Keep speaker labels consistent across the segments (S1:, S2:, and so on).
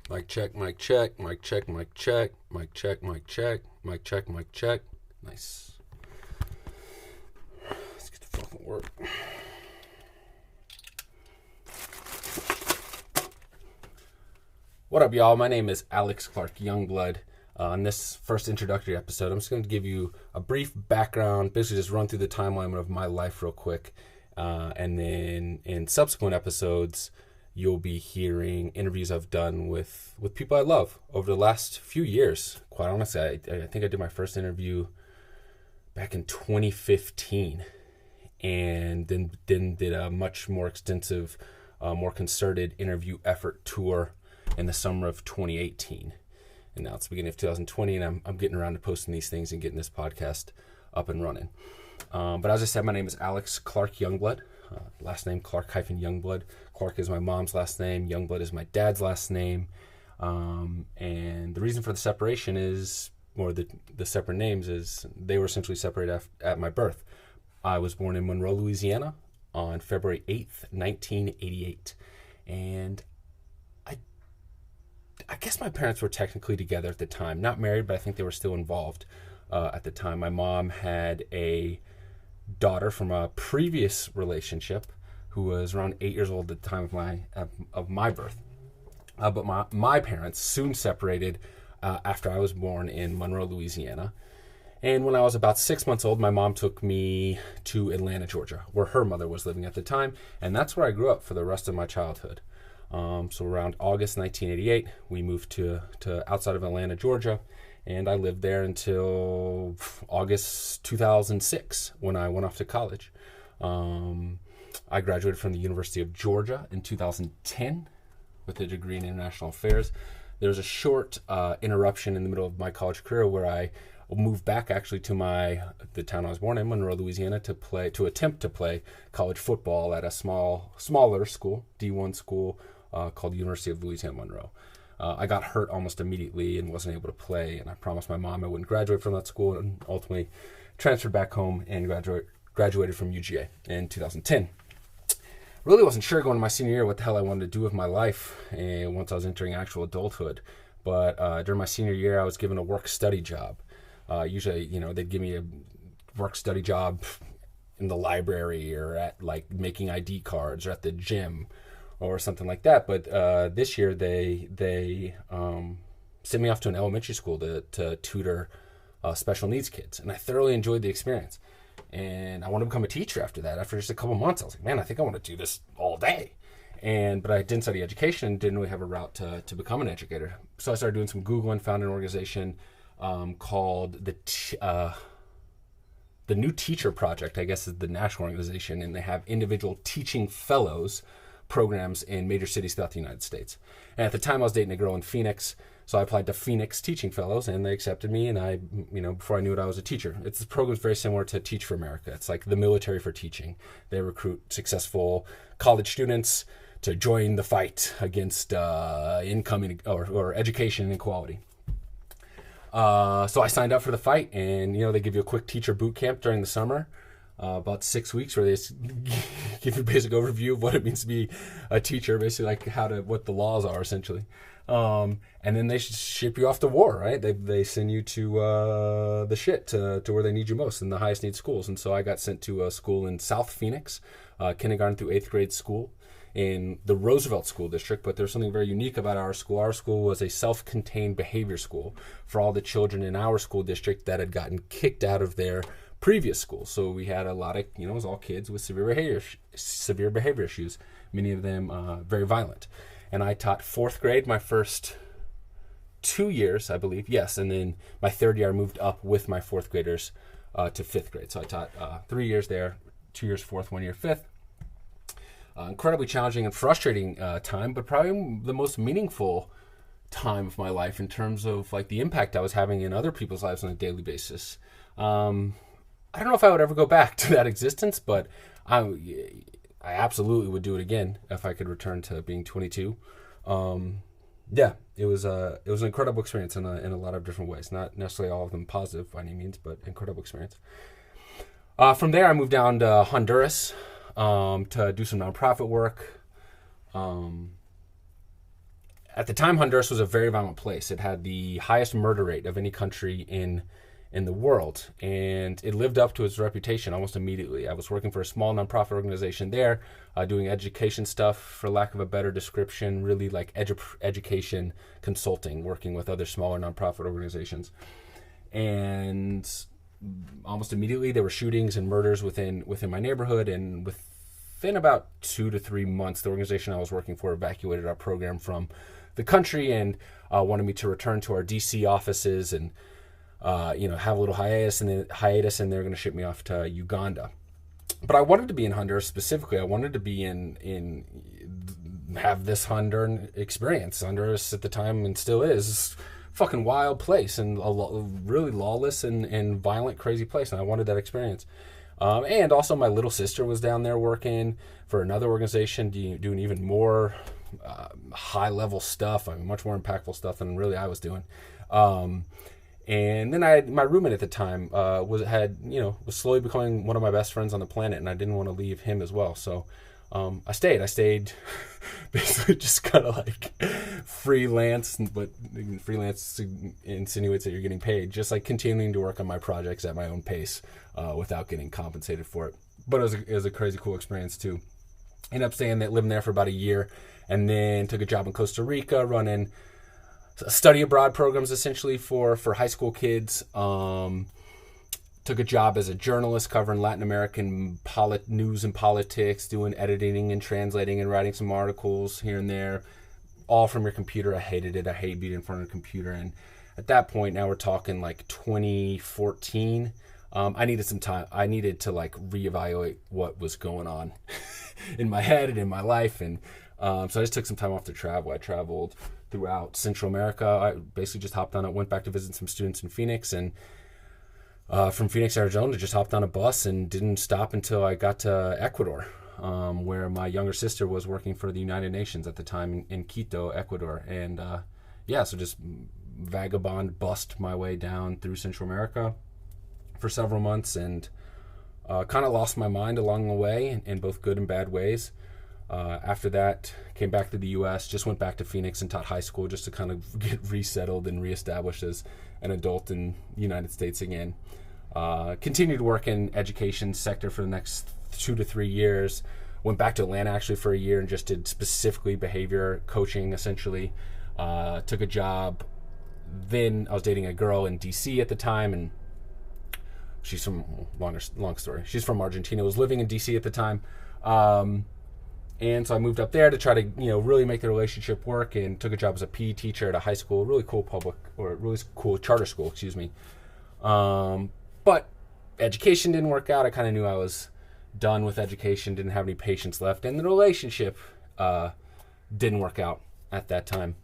S1: Mic check, mic check, mic check, mic check, mic check, mic check, mic check, mic check. Nice. Let's get the fucking work. What up, y'all? My name is Alex Clark-Youngblood. On this first introductory episode, I'm just going to give you a brief background, basically just run through the timeline of my life real quick. And then in subsequent episodes, you'll be hearing interviews I've done with people I love over the last few years. Quite honestly, I think I did my first interview back in 2015, and then did a much more extensive, more concerted interview effort tour in the summer of 2018. And now it's the beginning of 2020, and I'm getting around to posting these things and getting this podcast up and running. But as I said, my name is Alex Clark-Youngblood. Last name Clark-Youngblood. Clark is my mom's last name. Youngblood is my dad's last name. And the reason for the separation is, or the separate names is, they were essentially separated at my birth. I was born in Monroe, Louisiana on February 8th, 1988. And I guess my parents were technically together at the time. Not married, but I think they were still involved at the time. My mom had a daughter from a previous relationship who was around 8 years old at the time of my birth. But my parents soon separated after I was born in Monroe, Louisiana. And when I was about 6 months old, my mom took me to Atlanta, Georgia, where her mother was living at the time. And that's where I grew up for the rest of my childhood. So around August 1988, we moved to outside of Atlanta, Georgia, and I lived there until August 2006 when I went off to college. I graduated from the University of Georgia in 2010 with a degree in international affairs. There was a short interruption in the middle of my college career where I moved back actually to the town I was born in, Monroe, Louisiana, to attempt to play college football at a smaller school, D1 school, called University of Louisiana Monroe. I got hurt almost immediately and wasn't able to play, and I promised my mom I wouldn't graduate from that school, and ultimately transferred back home and graduated from UGA in 2010. Really wasn't sure going to my senior year what the hell I wanted to do with my life, and once I was entering actual adulthood. But during my senior year, I was given a work-study job. Usually, they'd give me a work-study job in the library or at like making ID cards or at the gym or something like that. But this year they sent me off to an elementary school to tutor special needs kids, and I thoroughly enjoyed the experience. And I wanted to become a teacher after that. After just a couple months, I was like, man, I think I want to do this all day. But I didn't study education and didn't really have a route to become an educator. So I started doing some Googling, found an organization called the New Teacher Project, I guess is the national organization, and they have individual teaching fellows programs in major cities throughout the United States. And at the time I was dating a girl in Phoenix, so I applied to Phoenix Teaching Fellows, and they accepted me, and I, before I knew it, I was a teacher. This program is very similar to Teach for America. It's like the military for teaching. They recruit successful college students to join the fight against income or education inequality. So I signed up for the fight, and they give you a quick teacher boot camp during the summer, about 6 weeks, where they give you a basic overview of what it means to be a teacher, basically like what the laws are essentially. And then they ship you off to war, right? They send you to the shit to where they need you most, in the highest need schools. And so I got sent to a school in South Phoenix, kindergarten through 8th grade school in the Roosevelt School District. But there's something very unique about our school. Our school was a self-contained behavior school for all the children in our school district that had gotten kicked out of their previous school. So we had a lot of, it was all kids with severe behavior issues, many of them very violent. And I taught 4th grade my first 2 years, I believe. Yes, and then my 3rd year I moved up with my 4th graders to 5th grade. So I taught 3 years there, 2 years 4th, 1 year 5th. Incredibly challenging and frustrating time, but probably the most meaningful time of my life in terms of like the impact I was having in other people's lives on a daily basis. I don't know if I would ever go back to that existence, but I absolutely would do it again if I could return to being 22. It was an incredible experience in a lot of different ways. Not necessarily all of them positive by any means, but incredible experience. From there, I moved down to Honduras to do some nonprofit work. at the time, Honduras was a very violent place. It had the highest murder rate of any country in the world, and it lived up to its reputation almost immediately. I was working for a small nonprofit organization there, doing education stuff, for lack of a better description, really like education consulting, working with other smaller nonprofit organizations. And almost immediately there were shootings and murders within my neighborhood, and within about 2 to 3 months, the organization I was working for evacuated our program from the country and wanted me to return to our DC offices and have a little hiatus, and they're going to ship me off to Uganda. But I wanted to be in Honduras specifically. I wanted to be have this Honduran experience. Honduras at the time, and still is, fucking wild place, and a really lawless and violent, crazy place. And I wanted that experience. And also my little sister was down there working for another organization, doing even more high level stuff. I mean, much more impactful stuff than really I was doing. And then I had my roommate at the time was slowly becoming one of my best friends on the planet, and I didn't want to leave him as well. So I stayed basically just kind of like freelance, but freelance insinuates that you're getting paid, just like continuing to work on my projects at my own pace without getting compensated for it. But it was a crazy cool experience too. Ended up living there for about a year, and then took a job in Costa Rica running study abroad programs essentially for high school kids. Took a job as a journalist covering Latin American news and politics, doing editing and translating and writing some articles here and there, all from your computer. I hated it. I hate being in front of a computer. And at that point, now we're talking like 2014, I needed some time. I needed to like reevaluate what was going on in my head and in my life. And so I just took some time off to travel. I traveled throughout Central America. I basically just went back to visit some students in Phoenix, and from Phoenix, Arizona, just hopped on a bus and didn't stop until I got to Ecuador, where my younger sister was working for the United Nations at the time in Quito, Ecuador. And so just vagabond bust my way down through Central America for several months, and kind of lost my mind along the way in both good and bad ways. After that, came back to the U.S., just went back to Phoenix and taught high school just to kind of get resettled and reestablished as an adult in the United States again. Continued to work in education sector for the next 2 to 3 years. Went back to Atlanta actually for a year and just did specifically behavior coaching essentially. Took a job. Then I was dating a girl in D.C. at the time, and she's from, long story, she's from Argentina, was living in D.C. at the time. And so I moved up there to try to, really make the relationship work, and took a job as a PE teacher at a high school, really cool charter school, But education didn't work out. I kind of knew I was done with education, didn't have any patience left, and the relationship didn't work out at that time.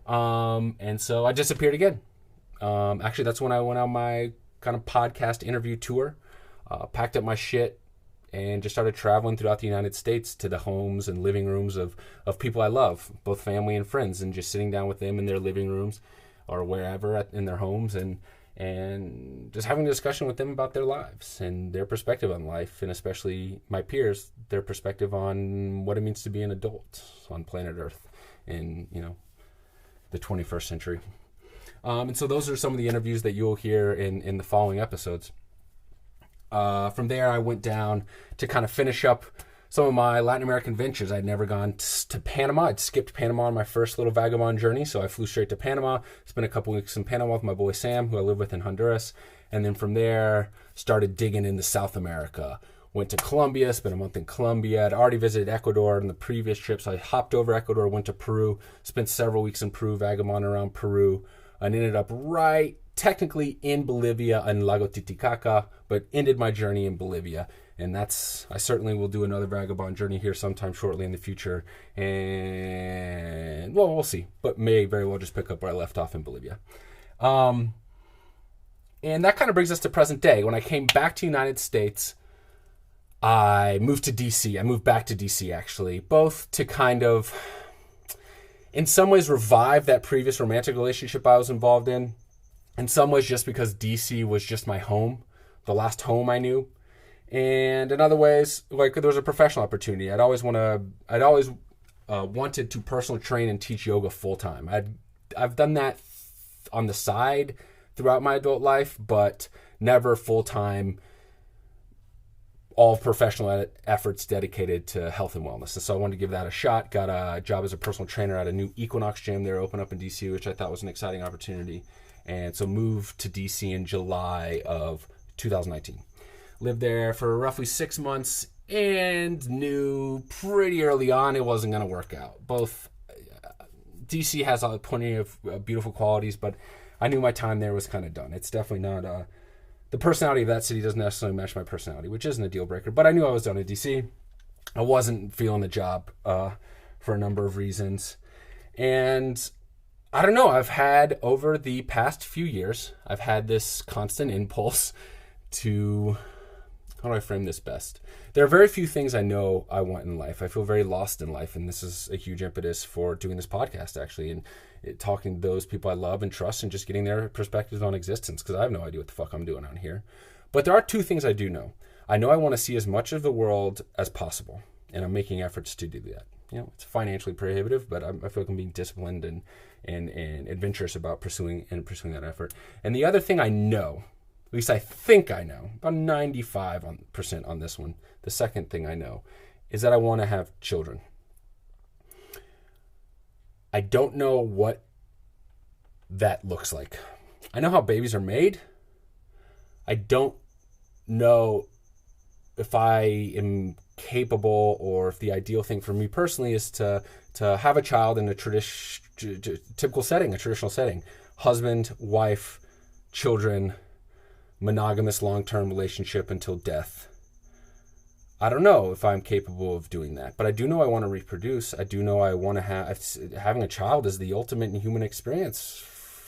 S1: And so I disappeared again. Actually, that's when I went on my kind of podcast interview tour, packed up my shit, and just started traveling throughout the United States to the homes and living rooms of people I love, both family and friends, and just sitting down with them in their living rooms or wherever in their homes, and just having a discussion with them about their lives and their perspective on life, and especially my peers, their perspective on what it means to be an adult on planet Earth in, the 21st century. And so those are some of the interviews that you'll hear in the following episodes. From there, I went down to kind of finish up some of my Latin American ventures. I'd never gone to Panama. I'd skipped Panama on my first little vagabond journey, so I flew straight to Panama, spent a couple weeks in Panama with my boy Sam, who I live with in Honduras, and then from there, started digging into South America. Went to Colombia, spent a month in Colombia. I'd already visited Ecuador in the previous trip, so I hopped over Ecuador, went to Peru, spent several weeks in Peru, vagabond around Peru, and ended up technically in Bolivia and Lago Titicaca, but ended my journey in Bolivia. And I certainly will do another vagabond journey here sometime shortly in the future. And, we'll see, but may very well just pick up where I left off in Bolivia. And that kind of brings us to present day. When I came back to the United States, I moved to DC. I moved back to DC, actually, both to kind of, in some ways, revive that previous romantic relationship I was involved in some ways just because DC was just my home, the last home I knew. And in other ways, like, there was a professional opportunity. I'd always wanted to personal train and teach yoga full time. I've done that on the side throughout my adult life, but never full time, all professional efforts dedicated to health and wellness. And so I wanted to give that a shot. Got a job as a personal trainer at a new Equinox gym there open up in DC, which I thought was an exciting opportunity. And so moved to DC in July of 2019. Lived there for roughly 6 months and knew pretty early on it wasn't going to work out. Both DC has plenty of beautiful qualities, but I knew my time there was kind of done. It's definitely not the personality of that city doesn't necessarily match my personality, which isn't a deal breaker, but I knew I was done in DC. I wasn't feeling the job for a number of reasons. And I don't know, I've had over the past few years, I've had this constant impulse to, how do I frame this best? There are very few things I know I want in life. I feel very lost in life, and this is a huge impetus for doing this podcast, actually, and talking to those people I love and trust and just getting their perspectives on existence, because I have no idea what the fuck I'm doing out here. But there are two things I do know. I know I want to see as much of the world as possible, and I'm making efforts to do that. You know, it's financially prohibitive, but I feel like I'm being disciplined and adventurous about pursuing that effort. And the other thing I know, at least I think I know, about 95% on this one, the second thing I know is that I want to have children. I don't know what that looks like. I know how babies are made. I don't know if I am capable or if the ideal thing for me personally is to have a child in a typical setting, a traditional setting. Husband, wife, children, monogamous long-term relationship until death. I don't know if I'm capable of doing that, but I do know I want to reproduce. I do know I want to having a child is the ultimate human experience,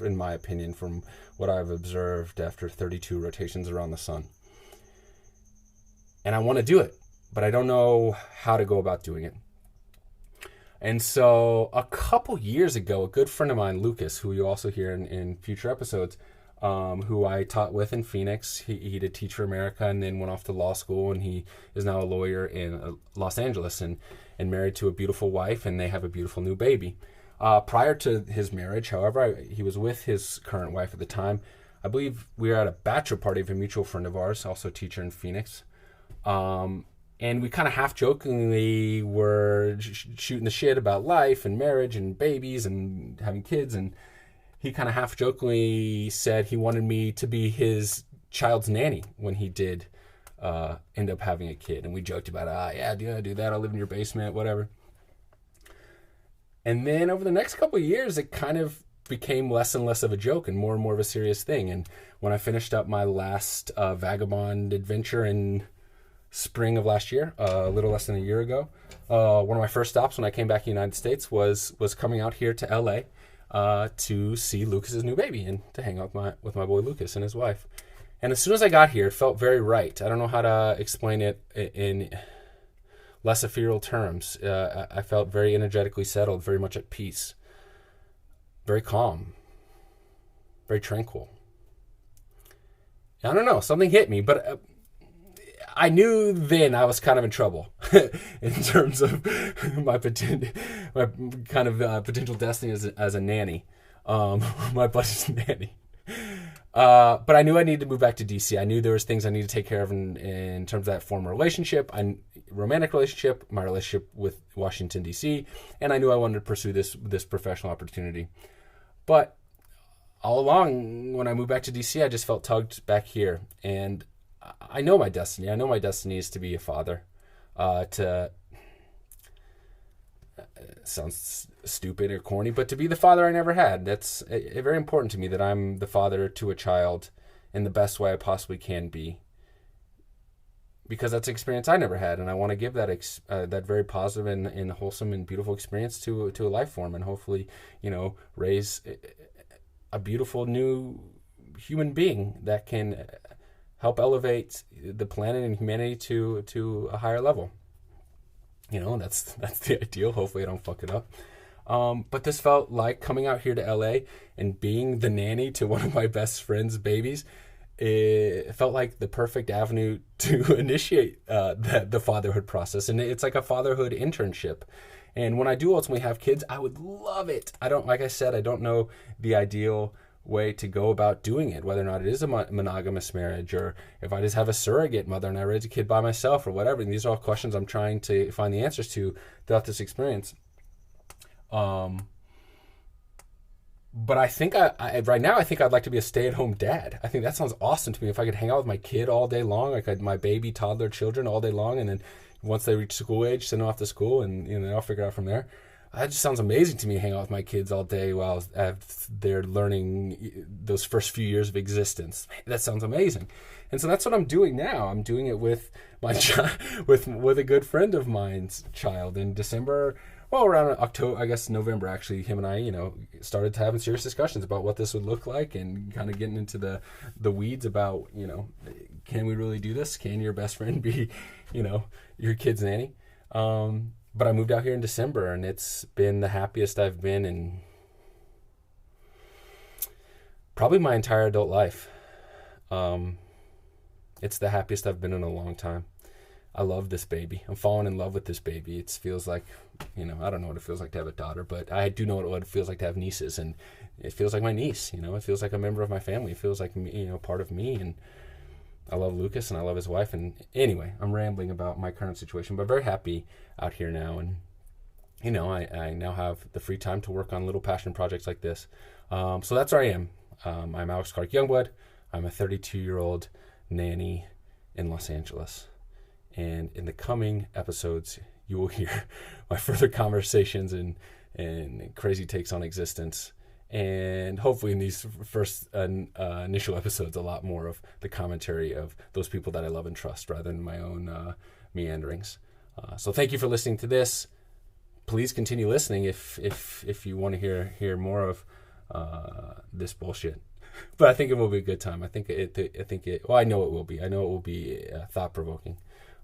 S1: in my opinion, from what I've observed after 32 rotations around the sun. And I want to do it, but I don't know how to go about doing it. And so a couple years ago, a good friend of mine, Lucas, who you also hear in future episodes, who I taught with in Phoenix. He did Teach for America and then went off to law school, and he is now a lawyer in Los Angeles and married to a beautiful wife, and they have a beautiful new baby. Prior to his marriage, however, he was with his current wife at the time. I believe we were at a bachelor party of a mutual friend of ours, also a teacher in Phoenix. And we kind of half-jokingly were shooting the shit about life and marriage and babies and having kids, and he kind of half-jokingly said he wanted me to be his child's nanny when he did end up having a kid. And we joked about, yeah, do that. I'll live in your basement, whatever. And then over the next couple of years, it kind of became less and less of a joke and more of a serious thing. And when I finished up my last vagabond adventure in spring of last year, a little less than a year ago, one of my first stops when I came back to the United States was coming out here to LA to see Lucas's new baby and to hang out with my boy Lucas and his wife. And as soon as I got here, it felt very right. I don't know how to explain it in less ethereal terms. I felt very energetically settled, very much at peace, very calm, very tranquil. I don't know, something hit me, but I knew then I was kind of in trouble in terms of my kind of potential destiny as a nanny, my buddy's nanny. But I knew I needed to move back to DC. I knew there was things I needed to take care of in terms of that former relationship, romantic relationship, my relationship with Washington, DC, and I knew I wanted to pursue this professional opportunity. But all along, when I moved back to DC, I just felt tugged back here, and I know my destiny. I know my destiny is to be a father. Sounds stupid or corny, but to be the father I never had. That's very important to me, that I'm the father to a child in the best way I possibly can be, because that's an experience I never had, and I want to give that very positive and wholesome and beautiful experience to a life form, and hopefully, raise a beautiful new human being that can help elevate the planet and humanity to a higher level. That's the ideal. Hopefully I don't fuck it up. But this felt like coming out here to LA and being the nanny to one of my best friend's babies. it felt like the perfect avenue to initiate the fatherhood process. And it's like a fatherhood internship. And when I do ultimately have kids, I would love it. Like I said, I don't know the ideal way to go about doing it, whether or not it is a monogamous marriage, or if I just have a surrogate mother and I raise a kid by myself or whatever. And these are all questions I'm trying to find the answers to throughout this experience. But I think right now, I think I'd like to be a stay-at-home dad. I think that sounds awesome to me. If I could hang out with my kid all day long, like my baby, toddler children all day long, and then once they reach school age, send them off to school, and then I'll figure it out from there. That just sounds amazing to me, hang out with my kids all day while they're learning those first few years of existence. Man, that sounds amazing. And so that's what I'm doing now. I'm doing it with my with a good friend of mine's child in December. Well, around October, I guess November, actually, him and I, started having serious discussions about what this would look like, and kind of getting into the weeds about, can we really do this? Can your best friend be, your kid's nanny? But I moved out here in December, and it's been the happiest I've been in probably my entire adult life. It's the happiest I've been in a long time. I love this baby. I'm falling in love with this baby. It feels like, I don't know what it feels like to have a daughter, but I do know what it feels like to have nieces, and it feels like my niece. It feels like a member of my family. It feels like me, part of me, and I love Lucas and I love his wife. And anyway, I'm rambling about my current situation, but very happy out here now. And, I now have the free time to work on little passion projects like this. So that's where I am. I'm Alex Clark-Youngblood. I'm a 32-year-old nanny in Los Angeles. And in the coming episodes, you will hear my further conversations and crazy takes on existence. And hopefully in these first initial episodes, a lot more of the commentary of those people that I love and trust rather than my own meanderings. So thank you for listening to this. Please continue listening if you want to hear more of this bullshit. But I think it will be a good time. I know it will be. I know it will be thought-provoking.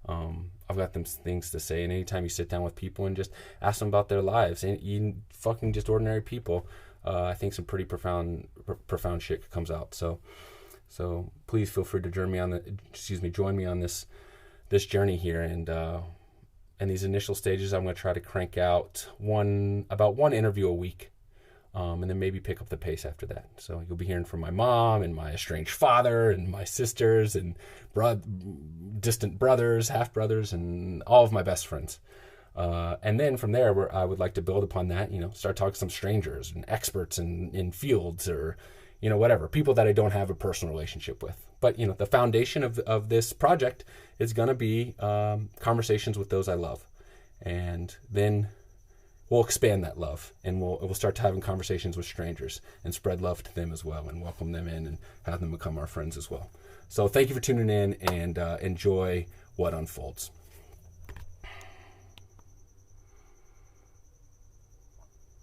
S1: I've got them things to say, and anytime you sit down with people and just ask them about their lives, and you fucking just ordinary people, I think some pretty profound shit comes out. So please feel free to join me on this journey here, and in these initial stages, I'm going to try to crank out about one interview a week. And then maybe pick up the pace after that. So you'll be hearing from my mom and my estranged father and my sisters and distant brothers, half-brothers, and all of my best friends. And then from there, where I would like to build upon that, start talking to some strangers and experts in fields, or, whatever, people that I don't have a personal relationship with. But, the foundation of this project is going to be conversations with those I love. And then we'll expand that love, and we'll start having conversations with strangers and spread love to them as well, and welcome them in and have them become our friends as well. So thank you for tuning in, and enjoy what unfolds.